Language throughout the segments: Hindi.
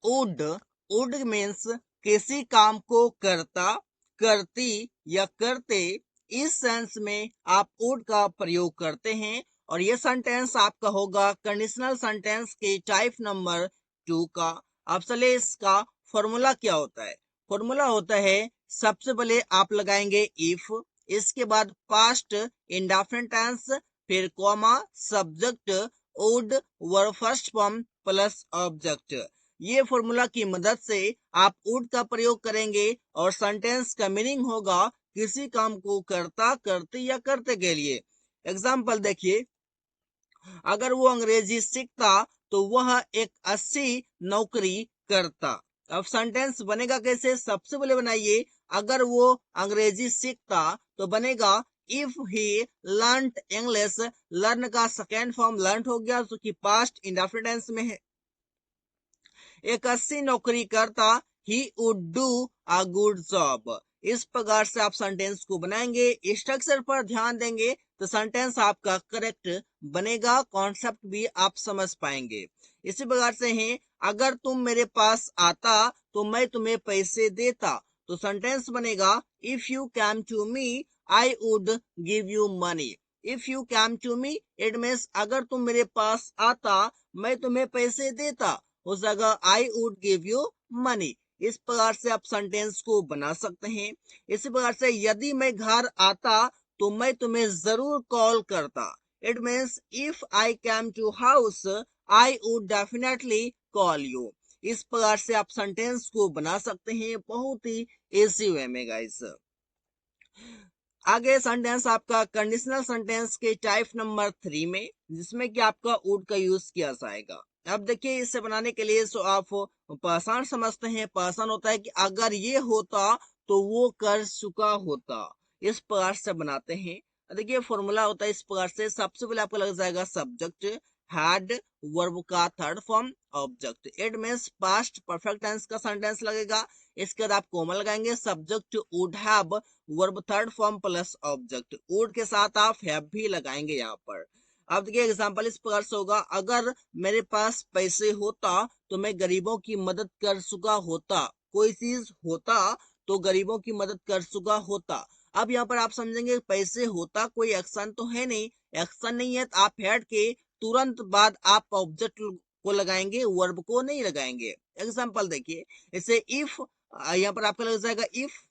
वुड, वुड मीन्स किसी काम को करता, करती या करते, इस सेंस में आप वुड का प्रयोग करते हैं। और ये सेंटेंस आपका होगा कंडीशनल सेंटेंस के टाइप नंबर 2 का। अब चलिए इसका फॉर्मूला क्या होता है। फॉर्मूला होता है, सबसे पहले आप लगाएंगे इफ, इसके बाद पास्ट इंडेफिनिट टेंस, फिर comma, subject, would, verb first form plus object. ये फॉर्मूला की मदद से आप वुड का प्रयोग करेंगे और सेंटेंस का मीनिंग होगा किसी काम को करता, करते या करते के लिए। एग्जाम्पल देखिए, अगर वो अंग्रेजी सीखता तो वह एक अच्छी नौकरी करता। अब सेंटेंस बनेगा कैसे, सबसे पहले बनाइए, अगर वो अंग्रेजी सीखता तो बनेगा if he learned English. Learn का सेकेंड फॉर्म लर्न हो गया, जो कि पास्ट इंडेफिनिट टेंस में है। एक अच्छी नौकरी करता, he would do a good job. इस प्रकार से आप सेंटेंस को बनाएंगे, स्ट्रक्चर पर ध्यान देंगे तो सेंटेंस आपका करेक्ट बनेगा, कॉन्सेप्ट भी आप समझ पाएंगे। इसी प्रकार से है, अगर तुम मेरे पास आता तो मैं तुम्हें पैसे देता। तो सेंटेंस बनेगा if you came to me I would give you money. If you came to me it means अगर तुम मेरे पास आता मैं तुम्हें पैसे देता, हो जाएगा आई वुड गिव यू मनी। इस प्रकार से आप सेंटेंस को बना सकते हैं। इसी प्रकार से यदि मैं घर आता तो मैं तुम्हें जरूर कॉल करता। It means if I came to house I would definitely call you. इस प्रकार से आप सेंटेंस को बना सकते हैं, बहुत ही इजी वे में गाइस। आगे सेंटेंस आपका कंडीशनल सेंटेंस के टाइप नंबर 3 में, जिसमें कि आपका वुड का यूज किया जाएगा। अब देखिए, इसे बनाने के लिए सो आप पहचान समझते हैं। पहचान होता है कि अगर ये होता तो वो कर चुका होता, इस प्रकार से बनाते हैं। देखिए फॉर्मूला होता है इस प्रकार से, सबसे पहले आपको लग जाएगा सब्जेक्ट, हैड, वर्ब का third form, object. It means past perfect tense का सेंटेंस लगेगा। इसके बाद आप कॉमा लगाएंगे, subject would have, verb third form plus object. Would के साथ आप हैव भी लगाएंगे यहाँ पर। अब देखिए एग्जांपल इस प्रकार से होगा, अगर मेरे पास पैसे होता तो मैं गरीबों की मदद कर चुका होता। कोई चीज होता तो गरीबों की मदद कर चुका होता। अब यहाँ पर आप समझेंगे पैसे होता कोई एक्शन तो है नहीं, एक्शन नहीं है तो आप हैड के तुरंत बाद आप ऑब्जेक्ट को लगाएंगे, वर्ब को नहीं लगाएंगे। एग्जाम्पल देखिए, जैसे इफ, यहाँ पर आपका लग जाएगा इफ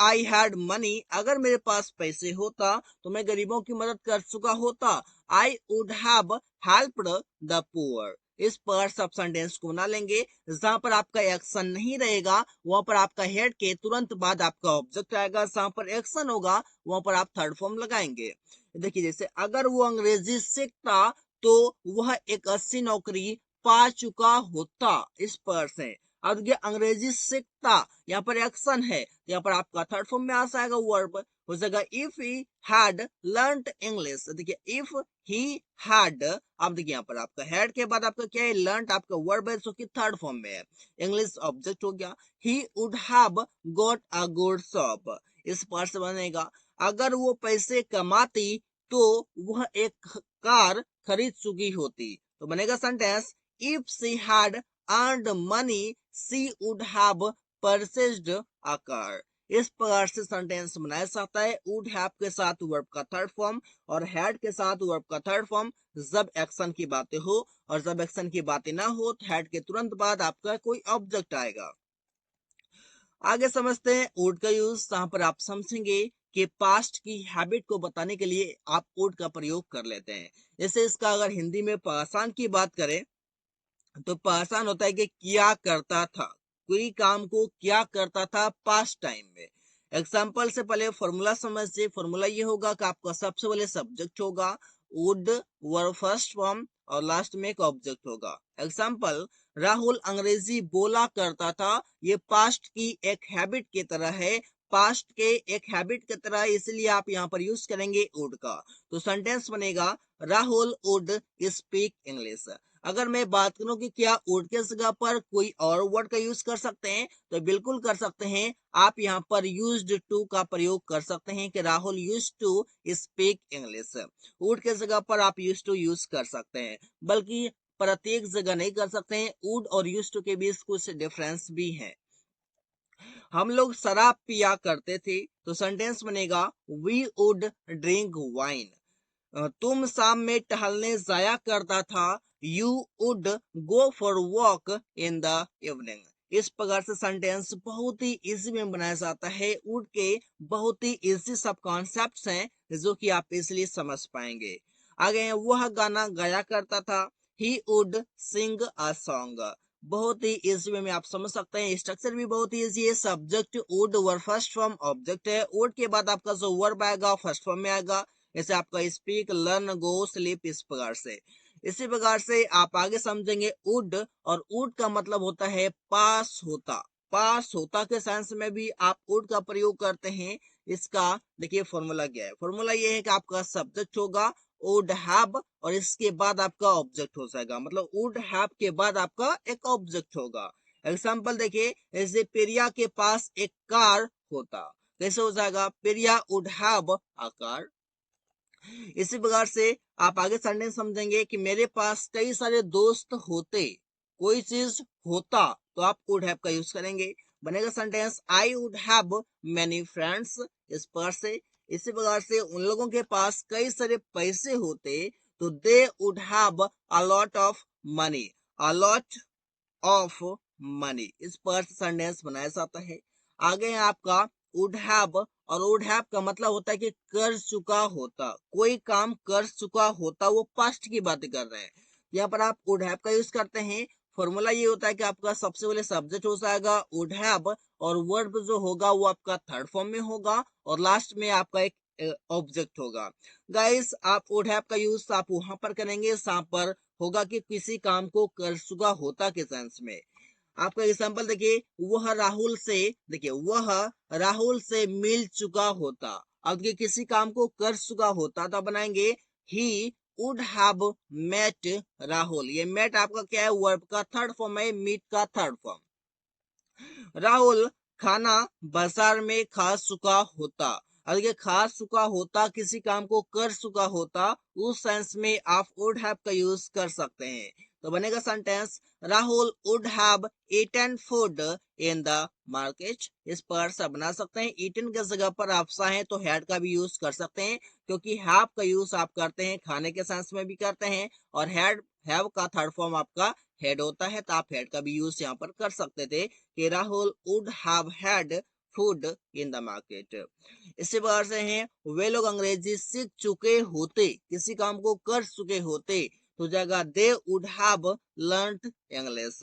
आई हैड मनी, अगर मेरे पास पैसे होता तो मैं गरीबों की मदद कर चुका होता। I would have helped the poor. इस पर सब सेंटेंस को बना लेंगे, जहां पर आपका एक्शन नहीं रहेगा वहां पर आपका हेड के तुरंत बाद आपका ऑब्जेक्ट आएगा, जहां पर एक्शन होगा वहां पर आप थर्ड फॉर्म लगाएंगे। देखिए जैसे अगर वो अंग्रेजी सीखता तो वह एक अच्छी नौकरी पा चुका होता, इस पर से। अब ये अंग्रेजी सीखता, यहाँ पर एक्शन है, यहाँ पर आपका थर्ड फॉर्म में आ जाएगा वर्ब, हो जाएगा if he had learned English. देखिए इफ ही हैड, अब देखिए यहाँ पर आपका हैड के बाद आपका क्या है, लर्नड आपका वर्ब है जो कि थर्ड फॉर्म में है, इंग्लिश ऑब्जेक्ट हो गया। ही would have got a good job. इस पार्ट से बनेगा, अगर वो पैसे कमाती तो वह एक कार खरीद चुकी होती। तो बनेगा sentence if she had earned money she would have purchased a car। इस प्रकार से सेंटेंस बनाया जाता है, would have के साथ वर्ब का थर्ड फॉर्म और had के साथ वर्ब का थर्ड फॉर्म, जब एक्शन की बातें हो, और जब एक्शन की बातें ना हो तो had के तुरंत बाद आपका कोई ऑब्जेक्ट आएगा। आगे समझते हैं वुड का यूज, जहां पर आप समझेंगे कि पास्ट की हैबिट को बताने के लिए आप वुड का प्रयोग कर लेते हैं। जैसे इसका अगर हिंदी में पाषाण की बात करें तो पाषाण होता है कि किया करता था, कोई काम को क्या करता था पास्ट टाइम में। एग्जाम्पल से पहले फॉर्मूला समझिए, फॉर्मूला ये होगा कि आपका सबसे पहले सब्जेक्ट होगा, वुड, वर्ब फर्स्ट फॉर्म और लास्ट में एक ऑब्जेक्ट होगा। एग्जाम्पल, राहुल अंग्रेजी बोला करता था, ये पास्ट की एक हैबिट की तरह है, पास्ट के एक हैबिट की तरह, इसलिए आप यहाँ पर यूज करेंगे वुड का। तो सेंटेंस बनेगा राहुल वुड स्पीक इंग्लिश। अगर मैं बात करूं कि क्या वुड के जगह पर कोई और वर्ड का यूज कर सकते हैं, तो बिल्कुल कर सकते हैं। आप यहाँ पर यूज्ड टू का प्रयोग कर सकते हैं कि Rahul used to speak English. Would के जगह पर आप यूज्ड टू यूज कर सकते हैं, बल्कि प्रत्येक जगह नहीं कर सकते हैं। वुड और यूज्ड टू के बीच कुछ डिफरेंस भी है। हम लोग शराब पिया करते थे, तो सेंटेंस बनेगा वी वुड ड्रिंक वाइन। तुम शाम में टहलने जाया करता था, you would go for walk in the evening. इस प्रकार से सेंटेंस बहुत ही इजी में बनाया जाता है। वुड के बहुत ही इजी सब कॉन्सेप्ट्स हैं जो कि आप इसलिए समझ पाएंगे। आगे हैं, वह गाना गाया करता था, he would Singh a song. बहुत ही इजी वे में आप समझ सकते हैं। स्ट्रक्चर भी बहुत ही इजी है। Subject would, verb first form object है। वुड के बाद आपका जो वर्ब आएगा फर्स्ट फॉर्म में आएगा, जैसे आपका स्पीक, लर्न, गो, स्लीप, इस प्रकार से। इसी प्रकार से आप आगे समझेंगे वुड, और वुड का मतलब होता है पास होता। पास होता के सेंस में भी आप वुड का प्रयोग करते हैं। इसका देखिए फॉर्मूला क्या है। फॉर्मूला ये है कि आपका सब्जेक्ट होगा वुड हैव, और इसके बाद आपका ऑब्जेक्ट हो जाएगा। मतलब वुड हैव के बाद आपका एक ऑब्जेक्ट होगा। एग्जांपल देखिए, जैसे पेरिया के पास एक कार होता, कैसे हो जाएगा, पेरिया वुड हैव अ कार। इसी प्रकार से आप आगे सेंटेंस समझेंगे कि मेरे पास कई सारे दोस्त होते, कोई चीज होता तो आप वुड हैव का यूज करेंगे, बनेगा sentence I would have many friends. इस प्रकार से, इसी प्रकार से उन लोगों के पास कई सारे पैसे होते तो they would have a lot of money, a lot of money. इस प्रकार से सेंटेंस बनाया जाता है। आगे है आपका वुड हैव, और वुड हैव का मतलब होता है कि कर चुका होता, कोई काम कर चुका होता, वो पास्ट की बात कर रहे हैं। यहाँ पर आप वुड हैव का यूज करते हैं। फॉर्मूला ये होता है कि आपका सबसे पहले सब्जेक्ट हो जाएगा वुड हैव, और वर्ब जो होगा वो आपका थर्ड फॉर्म में होगा, और लास्ट में आपका एक ऑब्जेक्ट होगा। गाइस, आप वुड हैव का यूज आप वहां पर करेंगे जहां पर होगा कि किसी काम को कर चुका होता के सेंस में। आपका एग्जांपल देखिए, वह राहुल से, देखिए वह राहुल से मिल चुका होता। अब देखिए किसी काम को कर चुका होता तो बनाएंगे he would have met Rahul. ये मेट आपका क्या है, वर्ब का थर्ड फॉर्म है, मीट का थर्ड फॉर्म। राहुल खाना बाजार में खा चुका होता। अब ये खा चुका होता किसी काम को कर चुका होता, उस सेंस में आप वुड हैव का यूज कर सकते हैं। तो बनेगा sentence Rahul would have eaten food in the market. इस पर से बना सकते हैं। ईटन के जगह पर आप चाहें तो हैड का भी यूज कर सकते हैं, क्योंकि हैव का यूज आप करते हैं खाने के सेंस में भी करते हैं, और हैव का थर्ड फॉर्म आपका हेड होता है, तो आप हेड का भी यूज यहाँ पर कर सकते थे कि Rahul would have had food in the market. इसी प्रकार से हैं, वे लोग अंग्रेजी सीख चुके होते, किसी काम को कर चुके होते तो जगह they would have learned English.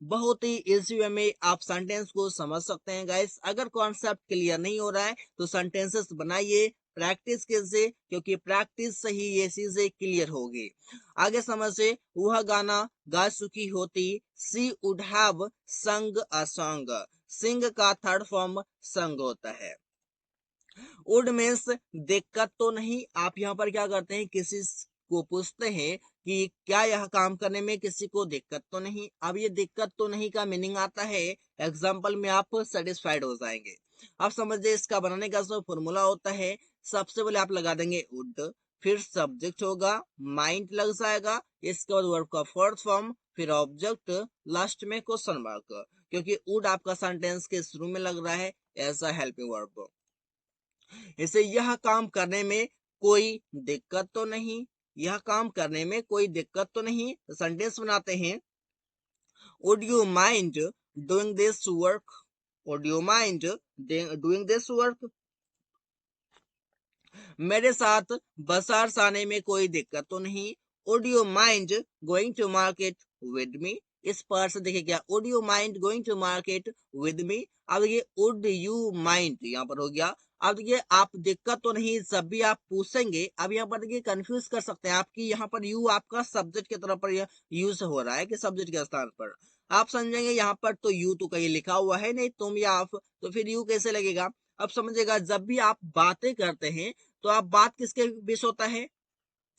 बहुत ही इजी वे में आप सेंटेंस को समझ सकते हैं गाइस। अगर कॉन्सेप्ट क्लियर नहीं हो रहा है तो सेंटेंसेस बनाइए, प्रैक्टिस कीजिए, क्योंकि प्रैक्टिस से ही ये चीजें क्लियर होगी। आगे समझे, वह गाना गा चुकी होती, सी वुड हैव संग अ सॉन्ग। सिंग का थर्ड फॉर्म संग होता है। वुड मीन्स दिक्कत तो नहीं। आप यहाँ पर क्या करते हैं, किसी को पूछते हैं कि क्या यह काम करने में किसी को दिक्कत तो नहीं। अब ये दिक्कत तो नहीं का मीनिंग आता है एग्जाम्पल में आप सेटिस्फाइड हो जाएंगे। आप समझिए, इसका बनाने का जो फॉर्मूला होता है, सबसे पहले आप लगा देंगे वुड, फिर सब्जेक्ट होगा, माइंड लग जाएगा, इसके बाद वर्ब का फोर्थ फॉर्म, फिर ऑब्जेक्ट, लास्ट में क्वेश्चन मार्क, क्योंकि वुड आपका सेंटेंस के शुरू में लग रहा है एज अ हेल्पिंग वर्ब। इसे यह काम करने में कोई दिक्कत तो नहीं, यह काम करने में कोई दिक्कत तो नहीं। सेंटेंस बनाते हैं, would you mind doing this work, would you mind doing this work. मेरे साथ बाजार जाने में कोई दिक्कत तो नहीं, would you mind going to market with me. इस पर से देखिए क्या, would you mind going to market with me. अब ये वुड यू माइंड यहाँ पर हो गया। अब देखिए, आप दिक्कत तो नहीं जब भी आप पूछेंगे, अब यहाँ पर देखिए कंफ्यूज कर सकते हैं आपकी, यहाँ पर यू आपका सब्जेक्ट की तरफ पर यूज हो रहा है कि सब्जेक्ट के स्थान पर। आप समझेंगे यहाँ पर तो यू तो कहीं लिखा हुआ है नहीं, तुम या आप, तो फिर यू कैसे लगेगा। अब समझेगा, जब भी आप बातें करते हैं तो आप बात किसके बीच होता है,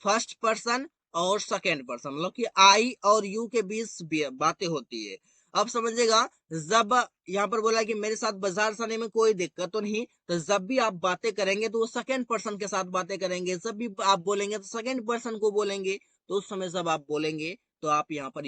फर्स्ट पर्सन और सेकेंड पर्सन, मतलब कि आई और यू के बीच बातें होती है। अब समझिएगा, जब यहाँ पर बोला कि मेरे साथ बाजार जाने में कोई दिक्कत तो नहीं, तो जब भी आप बातें करेंगे तो वो सेकेंड पर्सन के साथ बातें करेंगे, जब भी आप बोलेंगे तो सेकेंड पर्सन को बोलेंगे। तो उस समय जब आप बोलेंगे तो आप यहाँ पर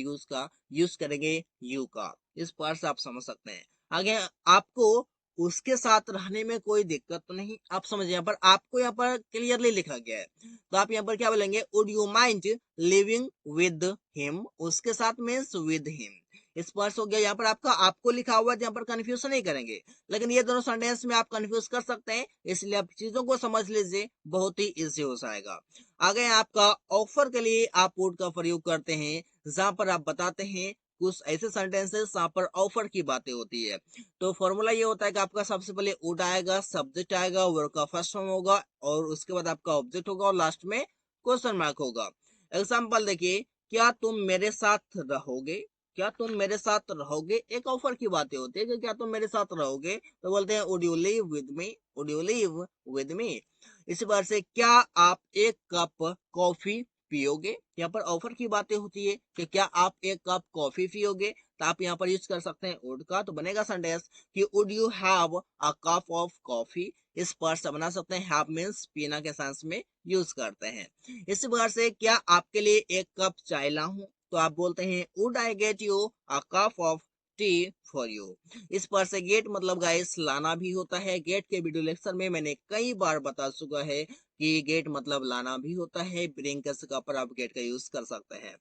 यूज करेंगे यू का। इस पर से आप समझ सकते हैं। आगे आपको उसके साथ रहने में कोई दिक्कत तो नहीं, आप समझिए। यहाँ पर आपको यहाँ पर क्लियरली लिखा गया है, तो आप यहाँ पर क्या बोलेंगे, would you mind living with him, उसके साथ मीन्स विद हिम। स्पर्श हो गया। यहाँ पर आपको लिखा हुआ है, यहाँ पर कंफ्यूजन नहीं करेंगे, लेकिन ये दोनों सेंटेंस में आप कंफ्यूज कर सकते हैं, इसलिए आप चीजों को समझ लीजिए, बहुत ही इजी हो जाएगा। आगे आपका ऑफर के लिए आप वुड का प्रयोग करते हैं, जहां पर आप बताते हैं कुछ ऐसे सेंटेंसेस जहां पर ऑफर की बातें होती है। तो फॉर्मूला ये होता है कि आपका सबसे पहले वुड आएगा, सब्जेक्ट आएगा, वर्ब का फर्स्ट फॉर्म होगा, और उसके बाद आपका ऑब्जेक्ट होगा, और लास्ट में क्वेश्चन मार्क होगा। एग्जाम्पल देखिए, क्या तुम मेरे साथ रहोगे, क्या तुम मेरे साथ रहोगे, एक ऑफर की बातें होती है कि क्या तुम मेरे साथ रहोगे, तो बोलते हैं would you live with me, would you live with me. इसी बार से क्या आप एक कप कॉफी पियोगे, यहाँ पर ऑफर की बातें होती है कि क्या आप एक कप कॉफी पियोगे, तो आप यहाँ पर यूज कर सकते हैं वुड का, तो बनेगा सेंटेंस कि would you have a cup of coffee. इस पर से बना सकते हैं, हैव मीन्स पीना के सेंस में यूज करते हैं। इसी प्रकार से क्या आपके लिए एक कप चाय लाऊं, तो आप बोलते हैं would I get you a cup of T for you. इस पर से गेट मतलब गाइस लाना भी होता है। गेट के वीडियो लेक्चर में मैंने कई बार बता चुका है कि गेट मतलब लाना भी होता है। ब्रिंग के जगह पर आप गेट का यूज कर सकते हैं।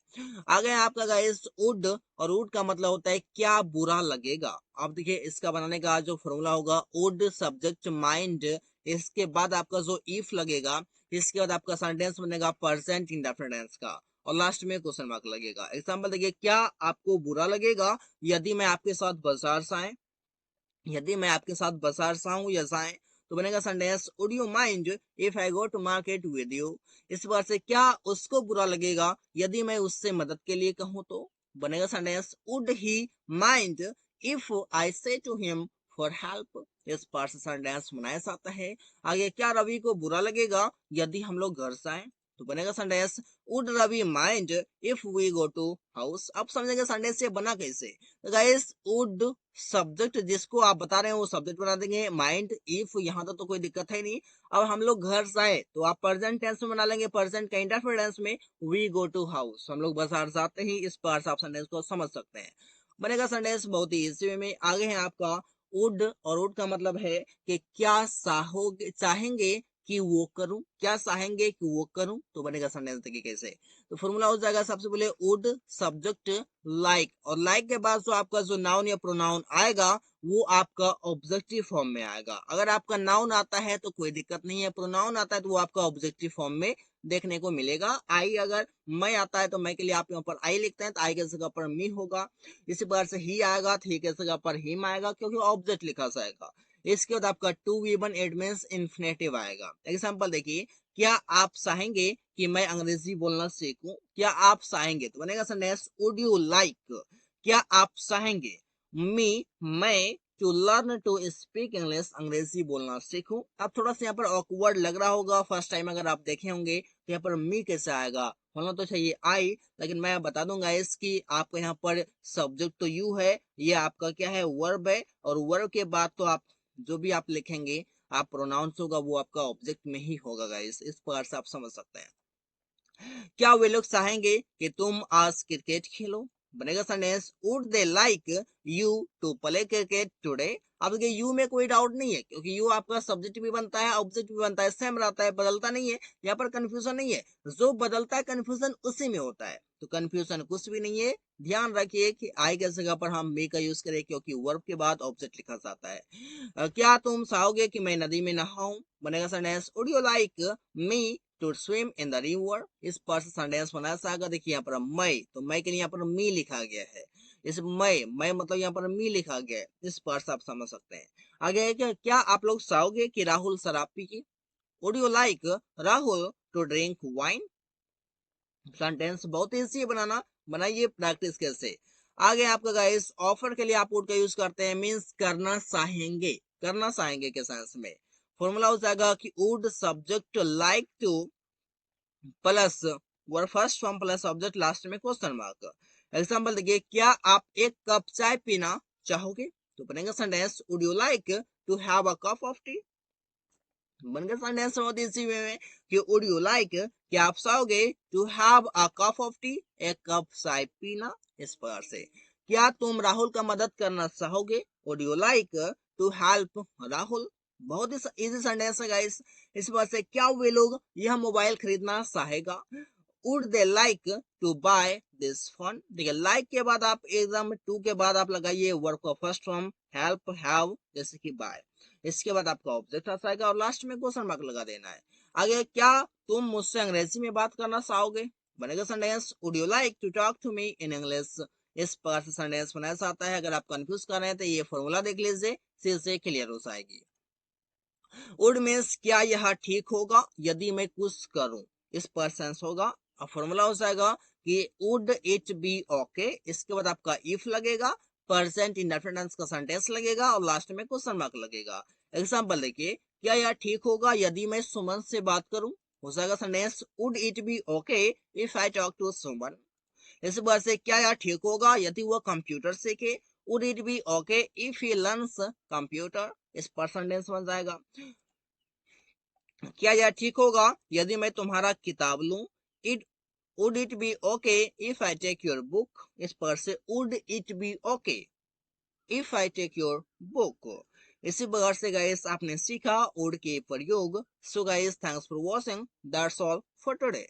आगे आपका गाइस वुड, और वुड का मतलब होता है क्या बुरा लगेगा। आप देखिए इसका बनाने का जो फॉर्मूला होगा, वुड सब्जेक्ट माइंड, इसके बाद आपका जो इफ लगेगा, इसके बाद आपका सेंटेंस बनेगा प्रेजेंट इंडेफिनिट का, और लास्ट में क्वेश्चन मार्क लगेगा। एग्जांपल देखिए, क्या आपको बुरा लगेगा यदि मैं आपके साथ बाजार जाए, यदि मैं आपके साथ बाजार जाऊं या जाए, तो बनेगा sentence would you mind if I go to market with you. इस बार से क्या उसको बुरा लगेगा यदि मैं उससे मदद के लिए कहूं, तो बनेगा sentence would he mind if आई से टू हिम फॉर हेल्प। इस बार से सेंटेंस बनाया जाता है। आगे क्या रवि को बुरा लगेगा यदि हम लोग घर जाएं, तो बनेगा sentence would Ravi mind if we go to house. अब समझेंगे सेंटेंस ये बना कैसे। गाइस वुड सब्जेक्ट जिसको आप बता रहे हैं वो सब्जेक्ट बना देंगे, माइंड इफ, यहाँ तो कोई दिक्कत है नहीं। अब हम लोग घर जाए तो आप प्रेजेंट टेंस में बना लेंगे, प्रेजेंट का इंडेफिनिट टेंस में वी गो टू हाउस, हम लोग बाजार जाते ही। इस पार से आप सेंटेंस को समझ सकते हैं। बनेगा सेंटेंस बहुत ही इजी वे में। आगे है आपका वुड, और वुड का मतलब है कि क्या चाहेंगे कि वो करूं, क्या चाहेंगे कि वो करूं, तो बनेगा सेंटेंस देखिए कैसे। तो फॉर्मूला हो जाएगा, सबसे पहले वुड सब्जेक्ट लाइक, और लाइक के बाद जो आपका जो नाउन या प्रोनाउन आएगा वो आपका ऑब्जेक्टिव फॉर्म में आएगा। अगर आपका नाउन आता है तो कोई दिक्कत नहीं है, प्रोनाउन आता है तो वो आपका ऑब्जेक्टिव फॉर्म में देखने को मिलेगा। आई, अगर मैं आता है तो मैं के लिए आप यहाँ पर आई लिखते हैं, तो आई के जगह पर मी होगा। इसी प्रकार से ही आएगा, तो ही के जगह पर हिम आएगा, क्योंकि ऑब्जेक्ट लिखा जाएगा। इसके बाद आपका to V one it means infinitive आएगा। एग्जांपल देखिए, क्या आप चाहेंगे कि मैं अंग्रेजी बोलना सीखूं, क्या आप चाहेंगे, तो बनेगा सेंटेंस वुड यू लाइक, क्या आप चाहेंगे मैं to learn to speak English, अंग्रेजी बोलना सीखूं। अब थोड़ा सा यहाँ पर ऑकवर्ड लग रहा होगा फर्स्ट टाइम अगर आप देखे होंगे, तो यहाँ पर मी कैसे आएगा, होना तो चाहिए आई, लेकिन मैं बता दूंगा इसकी, आपको यहाँ पर सब्जेक्ट तो यू है, ये आपका क्या है, वर्ब है, और वर्ब के बाद तो आप जो भी आप लिखेंगे, आप प्रोनाउंस होगा वो आपका ऑब्जेक्ट में ही होगा गाइस। इस प्रकार से आप समझ सकते हैं। क्या वे लोग चाहेंगे कि तुम आज क्रिकेट खेलो, बनेगा sentence would they like you to play cricket today. अब देखिए यू में कोई डाउट नहीं है, क्योंकि यू आपका सब्जेक्ट भी बनता है, ऑब्जेक्ट भी बनता है, सेम रहता है, बदलता नहीं है। यहाँ पर कंफ्यूजन नहीं है, जो बदलता है कंफ्यूजन उसी में होता है, तो कंफ्यूजन कुछ भी नहीं है। ध्यान रखिए कि आई के जगह पर हम मे का यूज करें, क्योंकि वर्ब के बाद ऑब्जेक्ट लिखा जाता है। क्या तुम चाहोगे कि मैं नदी में नहाऊं, बनेगा sentence would you like me to swim in the river. इस पर सेंटेंस बनाया जाएगा। देखिए यहाँ पर मैं, तो मैं के लिए यहाँ पर मी लिखा गया है, इस मैं मतलब यहाँ पर मी लिखा गया है। इस पर से आप समझ सकते हैं। आगे है क्या आप लोग चाहोगे कि राहुल शराब पीए, would you like Rahul to drink wine. Sentence बहुत ईजी है बनाना, बनाइए प्रैक्टिस कैसे। आगे आपका गाइस ऑफर के लिए आप वुड का यूज करते हैं, मींस करना चाहेंगे, करना चाहेंगे के सेंस में। फॉर्मूला हो जाएगा कि would subject like two plus verb first form plus object last में क्वेश्चन मार्क। एग्जांपल देखिए, क्या आप एक कप चाय पीना चाहोगे, तो बनेगा sentence would you like to have a cup of tea. बन गया सेंटेंस बहुत इसी वे में कि वुड यू लाइक, क्या आप चाहोगे to have a cup of tea, एक कप चाय पीना। इस प्रकार से क्या तुम राहुल का मदद करना चाहोगे, would you like to help Rahul. बहुत ही इजी सेंटेंस है गाइस। इस बात से क्या वे लोग यह मोबाइल खरीदना चाहेगा, would they like to buy this phone. देखिए लाइक के बाद आप एकदम टू के बाद आप लगाइए वर्ब का फर्स्ट फॉर्म हेल्प हैव जैसे कि बाय, इसके बाद आपका ऑब्जेक्ट आ जाएगा और लास्ट में क्वेश्चन मार्क लगा देना है। आगे क्या तुम मुझसे अंग्रेजी में बात करना चाहोगे, बनेगा sentence would you like to talk to me in English. इस प्रकार से सेंटेंस बनाया जाता है। अगर आप कंफ्यूज कर रहे हैं तो ये फॉर्मूला देख लीजिए, से क्लियर हो जाएगी। वुड मीन्स क्या यह ठीक होगा यदि मैं कुछ करूं, इस पर सेंस होगा। अब फॉर्मूला हो जाएगा कि वुड इट बी ओके, इसके बाद आपका इफ लगेगा, प्रेजेंट इंडेफिनिट का सेंटेंस लगेगा और लास्ट में क्वेश्चन मार्क लगेगा। एग्जांपल देखिए, क्या यह ठीक होगा यदि मैं सुमन से बात करूं, हो जाएगा sentence would it be okay if I talk to Suman. इस बार से क्या यह ठीक होगा यदि वह कंप्यूटर सीखे, would it be okay if he learns computer. इस पर सेंटेंस बन जाएगा। क्या यह ठीक होगा यदि मैं तुम्हारा किताब लूं, it would it be okay if I take your book. इस पर से would it be okay if I take your book. इसी प्रकार से गाइस आपने सीखा वुड के प्रयोग। So guys thanks for watching, that's all for today.